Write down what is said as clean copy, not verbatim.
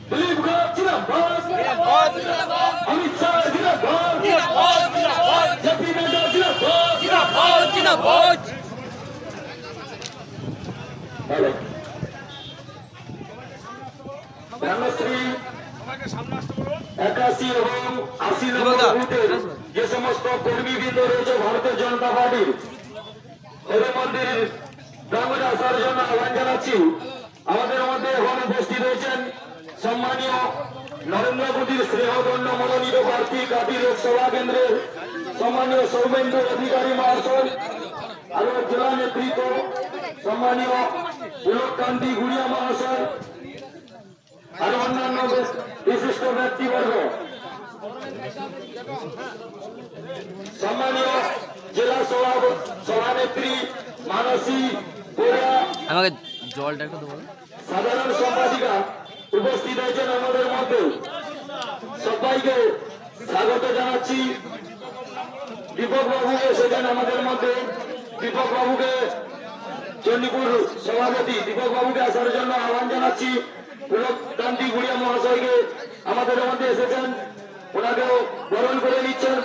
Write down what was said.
दिलीप घोष जिंदाबाद, अमित शाह जिंदाबाद, जेपी नड्डा जिंदाबाद। हेलो রামশ্রী 81 এবং 80 নম্বর বুথের যে সমস্ত কর্মীবৃন্দ রয়েছে ভারতীয় জনতা পার্টির হরি মন্দির গ্রামে আসার জন্য আহ্বান জানাচ্ছি। আমাদের মধ্যে এখন উপস্থিত রয়েছেন সম্মানীয় নরেন্দ্র মোদীর স্নেহধন্য মনোনীত প্রার্থী কাটি লোকসভা কেন্দ্রের সম্মানীয় সৌমেন্দ্র অধিকারী মহাশয়, আরো জেলা নেতৃত্ব সম্মানীয় পুলককান্তি গুড়িয়া মহাশয়, আর অন্যান্য বিশিষ্ট ব্যক্তিবর্গ, সম্মানীয় জেলা সভানেত্রী মানসী গোড়া, আমাকে জলটা একটু দেবো। সাধারণ সম্পাদিকা উপস্থিত হয়েছেন আমাদের মধ্যে। সবাইকে স্বাগত জানাচ্ছি। দীপক বাবুকে এসেছেন আমাদের মধ্যে। দীপক বাবুকে, চণ্ডীপুর সভাপতি দীপক বাবুকে আসার জন্য আহ্বান জানাচ্ছি। পুলককান্তি গুড়িয়া মহাশয়কে আমাদের মধ্যে এসেছেন, ওনাকেও বরণ করে নিচ্ছেন।